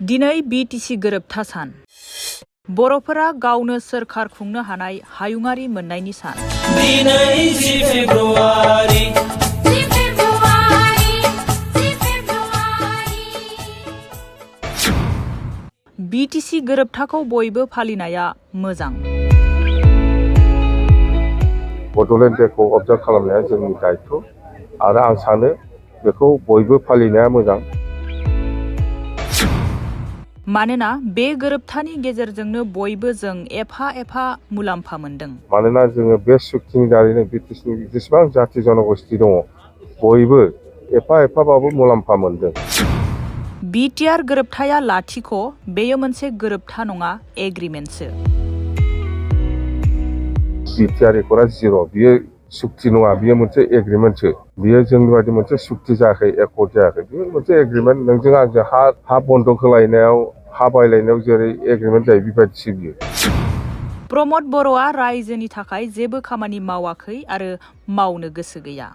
दिनै बिटिसि गोरोबथा सान। बर'फोरा गावनो सोरखार खुंनो हानाय हायुङारि मोननायनि सान। दिनै 10 फेब्रुवारि बिटिसि गोरोबथाखौ बयबो फालिनाया मोजां। बड'लेण्ड डेखौ अबजार्भ खालामनाया जोंनि दायथ' आरो आं सानो बेखौ बयबो फालिनाया मोजां। मानोना बे गोरोबथानि गेजेरजोंनो बयबो जों एफा मुलाम्फा मोनदों। मानोना जोङो बे सुक्तिनि दारैनो बिटिसिनि जेसेबां जाथि जनगोष्ठी दङ बयबो एफाबाबो मुलाम्फा मोनदों। बिटिआर गोरोबथाया लाथिख', बेयो मोनसे गोरोबथा नङा, एग्रिमेन्टसो। बिटिआर एकर्डआ 0, बियो सुक्ति नङा, बियो मोनसे एग्रिमेन्टसो। बियो जोंनि बायदि मोनसे सुक्ति जायाखै, एकर्ड जायाखै, बियो मोनसे एग्रिमेन्ट। नोंजों आंजों हा बन्दक होलायनायाव, हा बायलायनायाव जेरै एग्रिमेन्ट जायो बेबायदिसो बियो। प्रमद बर'आ रायजोनि थाखाय जेबो खामानि मावाखै आरो मावनो गोसो गैया।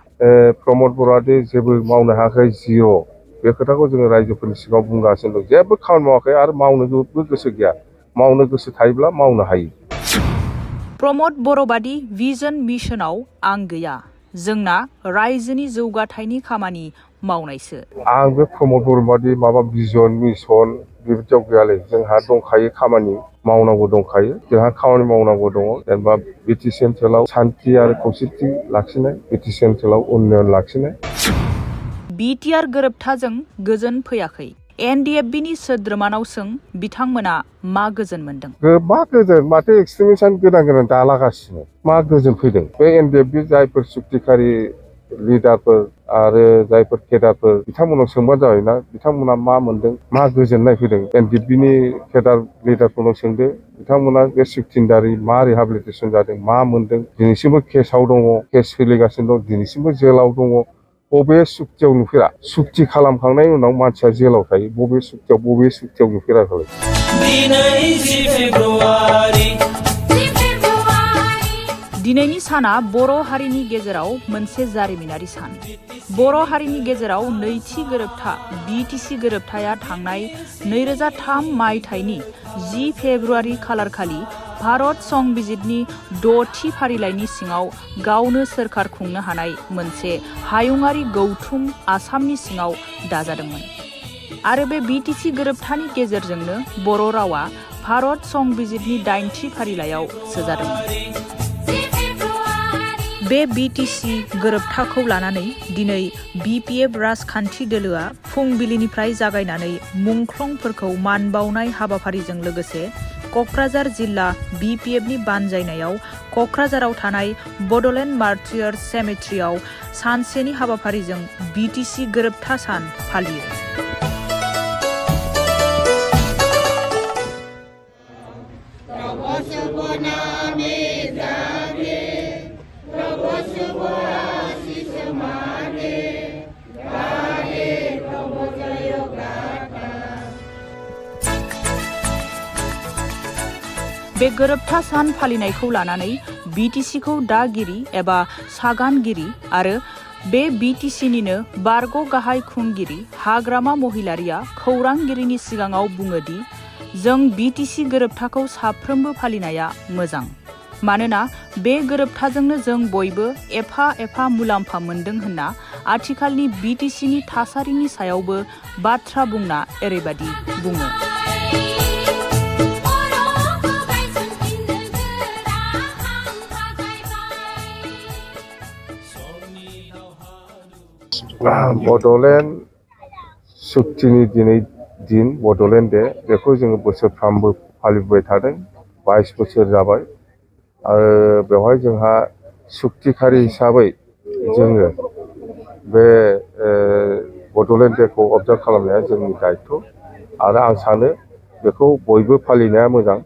प्रमद बर'आ दि जेबो मावनो हायाखै, 0, बे खोथाखौ जोङो रायजोफोरनि सिगाङाव बुंगासिनो दं। जेबो खामानि मावाखै आरो मावनोबो गोसो गैया। मावनो गोसो थायोब्ला मावनो हायो। प्रमद बर' बादि भिजन मिशनाव आं गैया। जोंना रायजोनि जौगाथायनि खामानि मावनायसो। आं बे प्रमद बर' बादि माबा भिजन मिशन बेबायदियाव गैयालै। जोंहा दंखायो, खामानि मावनांगौ दंखायो। जोंहा खामानि मावनांगौ दङ। जेनेबा बिटिसि ओनसोलाव सान्थि आरो खौसेथि लाखिनाय, बिटिसि ओनसोलाव उन्नयन लाखिनाय। बिटिआर गोरोबथाजों गोजोन फैयाखै। एनडिएफबिनि सोद्रोमानाव सों, बिथांमोना मा गोजोन मोनदों? मा गोजोन, माथो एक्सट्रिमिस्टआनो गोदान दालागासिनो। मा गोजोन फैदों? बे एनडिएफबि जायफोर सुक्तिखारि लिडारफोर आरो जायफोर केडारफोर, बिथांमोनाव सोंबानो जाबाय ना, बिथांमोना मा मोनदों, मा गोजोननाय फैदों। एनडिएफबिनि केडार लिडारफोरनाव सोंदो, बिथांमोना बे सुक्तिनि दारै मा रिहाबिलिटेसन जादों, मा मोनदों। दिनैसिमबो केसआव दङ, केस सोलिगासिनो दं, दिनैसिमबो जेलाव दङ। बबे सुक्तियाव नुफेरा? सुक्ति खालामखांनायनि उनाव मानसिया जेलाव थायो, बबे सुक्तियाव नुफेरा फालाय? दिनै 10 फेब्रुवारि दिनैनि साना बर' हारिनि गेजेराव मोनसे जारिमिनारि सान। बर' हारिनि गेजेराव नैथि गोरोबथा बिटिसि गोरोबथाया थांनाय 2003 मायथाइनि 10 फेब्रुवारि खालारखालि भारत संबिजितनि 6थि फारिलाइनि सिङाव गावनो सोरखार खुंनो हानाय मोनसे हायुङारि गौथुम आसामनि सिङाव दाजादोंमोन। आरो बे बिटिसि गोरोबथानि गेजेरजोंनो बर' रावा भारत संबिजितनि 8थि फारिलाइयाव सोजादोंमोन। बे बिटिसि गोरोबथाखौ लानानै दिनै बिपिएफ राजखान्थि दोलोआ फुंबिलिनिफ्राय जागायनानै मुंख्लंफोरखौ मान बावनाय हाबाफारिजों लोगोसे क'क्राझार जिल्ला बिपिएफनि बानजायनायाव क'क्राझाराव थानाय बड'लेण्ड मार्टियार्स सेमेट्रियाव सानसेनि हाबाफारिजों बिटिसि गोरोबथा सान फालियो। बे गोरोबथा सान फालिनायखौ लानानै बिटिसिखौ दागिरि एबा सागानगिरि आरो बे बिटिसिनिनो बारग' गाहाय खुंगिरि हाग्रामा महिलारिया खौरांगिरिनि सिगाङाव बुङोदि जों बिटिसि गोरोबथाखौ साफ्रोमबो फालिनाया मोजां। मानोना बे गोरोबथाजोंनो जों बयबो एफा मुलाम्फा मोनदों होनना आथिखालनि बिटिसिनि थासारिनि सायावबो बाथ्रा बुंना ओरैबादि बुङो। बड'लेण्ड सुक्तिनि दिन बड'लेण्ड डे, बेखौ जोङो बोसोरफ्रामबो फालिबोबाय थादों। 22 बोसोर जाबाय आरो बेवहाय जोंहा सुक्तिखारि हिसाबै जोङो बे बड'लेण्ड डेखौ अबजार्भ खालामनाया जोंनि दायथ' आरो आं सानो बेखौ बयबो फालिनाया मोजां।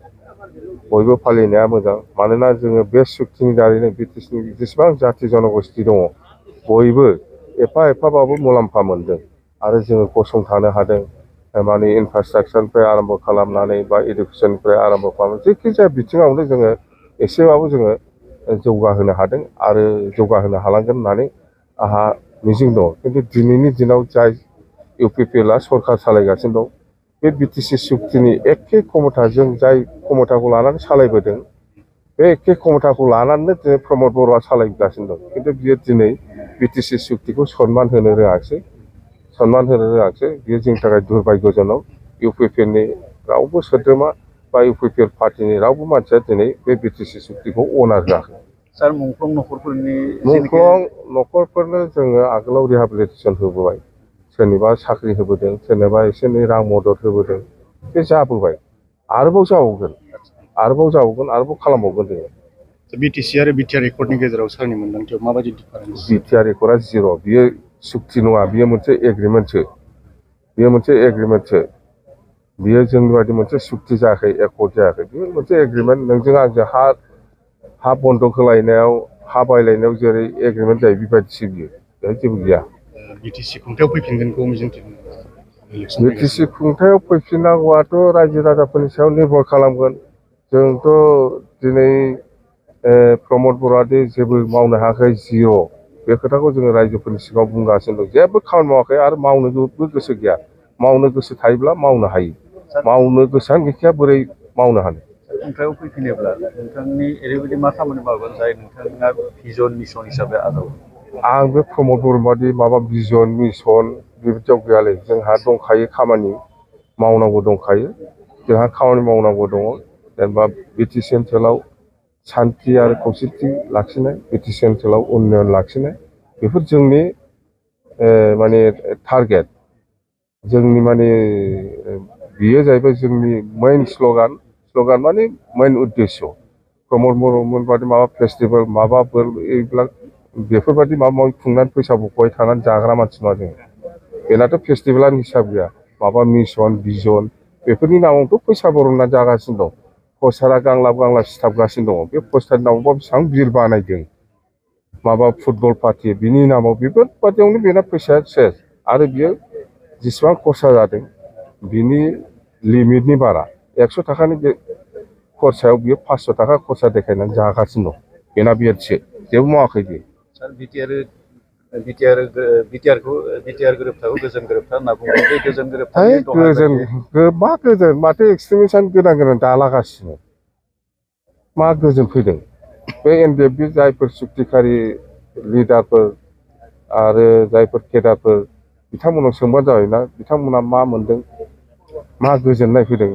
बयबो फालिनाया मोजां। मानोना जोङो बे सुक्तिनि दारैनो बिटिसिनि जेसेबां जाथि जनगोष्ठी दङ बयबो एफाबाबो मुलाम्फा मोनदों आरो जोङो गसंथानो हादों। माने इनफ्रास्ट्राक्चारनिफ्राय आरम्भ खालामनानै बा इडुकेसननिफ्राय आरम्भ खालामनानै जेखि जाया बिथिङावनो जोङो एसेबाबो जोङो जौगाहोनो हादों आरो जौगाहोनो हालांगोन होननानै आंहा मिजिं दं। खिन्थु दिनैनि दिनाव जाय इउपिपिएलआ सरखार सालायगासिनो दं, बे बिटिसि सुक्तिनि एखे क्षमताजों जाय क्षमताखौ लानानै सालायबोदों बे एखे क्षमताखौ लानानै दिनै प्रमद बर'आ सालायगासिनो दं। खिन्थु बियो दिनै बिटिसि सुक्तिखौ सनमान होनो रोङाखिसै। बियो जोंनि थाखाय दुर्भाग्यजनक। इउपिपिएलनि रावबो सोद्रोमा बा इउपिपिएल पार्टिनि रावबो मानसिया दिनै बे बिटिसि सुक्तिखौ अनार होआखै। सार मुंख्लं नखरफोरनि मुंख्लं नखरफोरनो जोङो आगोलाव रिहाबिलिटेसन होबोबाय, सोरनिबा साख्रि होबोदों, सोरनिबा एसे एनै रां मदद होबोदों, बे जाबोबाय। आरोबाव जाबावगोन, आरोबाव खालामबावगोन जोङो। बिटिसि आरो बिटिआर एकर्डनि गेजेराव सारनि मोनदांथियाव माबायदि डिफारेन्स? बिटिआर एकर्डआ जिर', बियो सुक्ति नङा, बियो मोनसे एग्रिमेन्टसो। बियो जोंनि बायदि मोनसे सुक्ति जायाखै, एकर्ड जायाखै। बियो मोनसे एग्रिमेन्ट। नोंजों आंजों हा बन्दक होलायनायाव, हा बायलायनायाव जेरै एग्रिमेन्ट जायो बेबायदिसो बियो, बेहाय जेबो गैया। बिटिसि खुंथायाव फैफिनगोनखौ मिजिंथिदों। बिटिसि खुंथायाव फैफिननांगौआथ' रायजो राजाफोरनि सायाव निर्भर खालामगोन। जोंथ' दिनै प्रमद बर'आदि जेबो मावनो हायाखै, जिर', बे खोथाखौ जोङो रायजोफोरनि सिगाङाव बुंगासिनो दं। जेबो खामानि मावाखै आरो मावनोबो गोसो गैया। मावनो गोसो थायोब्ला मावनो हायो, मावनो गोसोआनो गैखाया बोरै मावनो हानो। खुंथायाव फैफिनोब्ला नोंथांनि ओरैबायदि मा खामानि मावगोन जाय नोंथाङा भिजन मिसन हिसाबै आजावो? आं बे प्रमद बर' बादि माबा भिजन मिसन बेबायदियाव गैयालै। जोंहा दंखायो खामानि मावनांगौ दंखायो। जोंहा खामानि मावनांगौ दङ। जेनेबा बिटिसि ओनसोलाव सान्थि आरो खौसेथि लाखिनाय, बिटिसि ओनसोलाव उन्नयन लाखिनाय, बेफोर जोंनि माने टारगेट। जोंनि माने बियो जाहैबाय जोंनि मेइन स्ल'गान माने मेइन उद्देश्य। प्रमद बर'मोन बादि माबा फेस्टिभेल माबाफोर बेफोरबायदि माबा माबि खुंनानै फैसा बख'बाय थानानै जाग्रा मानसि नङा जोङो। बेनाथ' फेस्टिभेलानो हिसाब गैया। माबा मिसन भिजन बेफोरनि नामावथ' फैसा बरननानै जागासिनो दं। पस्टारा गांलाब सिथाबगासिनो दङ। बे पस्टारनि नामावबा बेसेबां बिल बानायदों, माबा फुटबल पार्टि बिनि नामाव, बेफोरबादियावनो बेना फैसाया सेस। आरो बियो जेसेबां खरसा जादों बिनि लिमिटनि बारा। 100 थाखानि खरसायाव बियो 500 थाखा खरसा देखायनानै जागासिनो दं। बेना बिएडसो, जेबो मावाखै बियो। सार बिटिआर गोरोबथाखौ गोजोन गोरोबथा होनना बुङो। बे गोजोन गोरोबथानि मा गोजोन, माथो एक्सट्रिमिस्टआनो गोदान दालागासिनो। मा गोजोन फैदों? बे एनडिएफबि जायफोर सुक्तिखारि लिडारफोर आरो जायफोर केडारफोर, बिथांमोनाव सोंबानो जाबाय ना बिथांमोना मा मोनदों, मा गोजोननाय फैदों।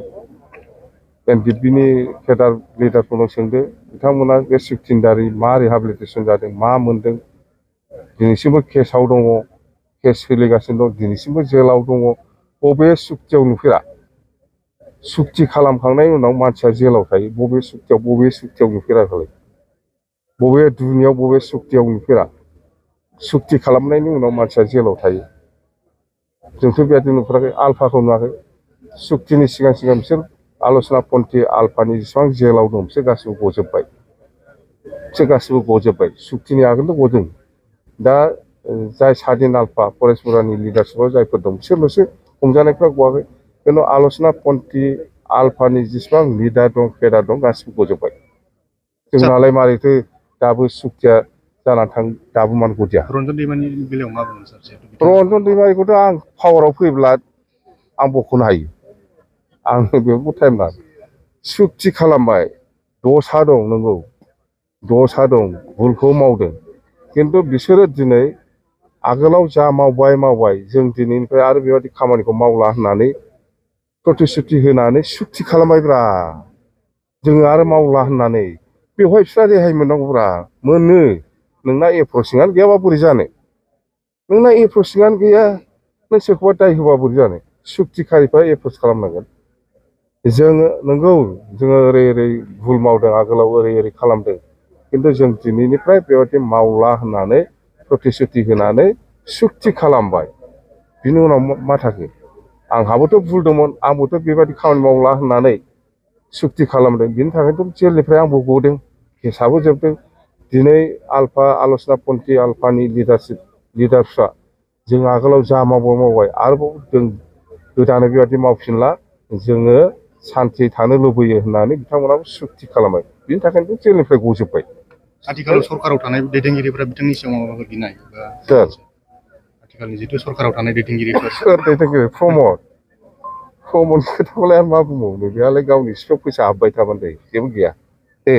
एनडिएफबिनि केडार लिडारफोरनाव सोंदो, बिथांमोना बे सुक्तिनि दारै मा रिहाबिलिटेसन जादों, मा मोनदों। दिनैसिमबो केसाव दङ, केस सोलिगासिनो दं, दिनैसिमबो जेलाव दङ। बबे सुक्तियाव नुफेरा? सुक्ति खालामखांनायनि उनाव मानसिया जेलाव थायो, बबे सुक्तियाव नुफेरा फालाय? बबे दुनियाव बबे सुक्तियाव नुफेरा? सुक्ति खालामनायनि उनाव मानसिया जेलाव थायो। जोंथ' बेबायदि नुफेराखै। आल्फाखौ नुवाखै? सुक्तिनि सिगां बिसोर आल'सना पन्थी आल्फानि जेसेबां जेलाव दं बिसोर गासिबो गजोब्बाय। सुक्तिनि आगोलनो गदों। दा जाय सादिन आल्फा फरेस्टफोरनि लिडारशिपआव जायफोर दं बिसोरल'सो हमजानायफ्रा गवाखै। खिन्थु आल'सना पन्थी आल्फानि जेसेबां लिडार दं, केडार दं, गासिबो गजोब्बाय। जोंनालाय मारैथो दाबो सुक्तिया जानानै दाबो मानो गदिया? रन्जन दैमारिनि बेलायाव मा बुंगोन सार? रन्जन दैमारिखौथ' आं पावाराव फैब्ला आं बख'नो हायो। आंनो बेयावबो टाइम नाङा। सुक्ति खालामबाय, दसा दं, नंगौ दसा दं, भुलखौ मावदों। खिन्थु बिसोरो दिनै आगोलाव जा मावबाय, जों दिनैनिफ्राय आरो बेबायदि खामानिखौ मावला होननानै प्रतिश्रुति होनानै सुक्ति खालामबायब्रा। जोङो आरो मावला होननानै बेवहाय बिस्रा रेहाय मोननांगौब्रा। मोनो। नोंना एप्रसिंआनो गैयाबा बोरै जानो? नोंना एप्रसिंआनो गैया, नों सोरखौबा दाय होबा बोरै जानो? सुक्तिखारिफ्रा एप्रस खालामनांगोन। जोङो नंगौ, जोङो ओरै भुल मावदों, आगोलाव ओरै खालामदों। खिन्थु जों दिनैनिफ्राय बेबायदि मावला होननानै प्रतिश्रुति होनानै सुक्ति खालामबाय। बिनि उनाव मा थाखो? आंहाबोथ' भुल दंमोन, आंबोथ' बेबायदि खामानि मावला होननानै सुक्ति खालामदों। बिनि थाखायथ' जेलनिफ्राय आंबो गदों, केसाबो जोबदों। दिनै आल्फा आल'सना पन्थी आल्फानि लिडारफ्रा जों आगोलाव जा मावबाय, आरोबाव जों गोदानै बेबायदि मावफिनला, जोङो सान्थि थानो लुबैयो होननानै बिथांमोनाबो सुक्ति खालामबाय। बिनि थाखायनोथ' जेलनिफ्राय गजोब्बाय। आथिखालाव सरकाराव थानाय दैदेनगिरिफोरा बिथांनि सिगाङाव माबाफोर गिनाय बा सोर? आथिखालनि जिथु सरकाराव थानाय दैदेनगिरिफोर? सोर दैदेनगिरि? कमन खोथाखौलाय आरो मा बुंबावनो बेहालाय गावनि सिफियाव फैसा हाबबाय थाबानो जायो जेबो गैया दे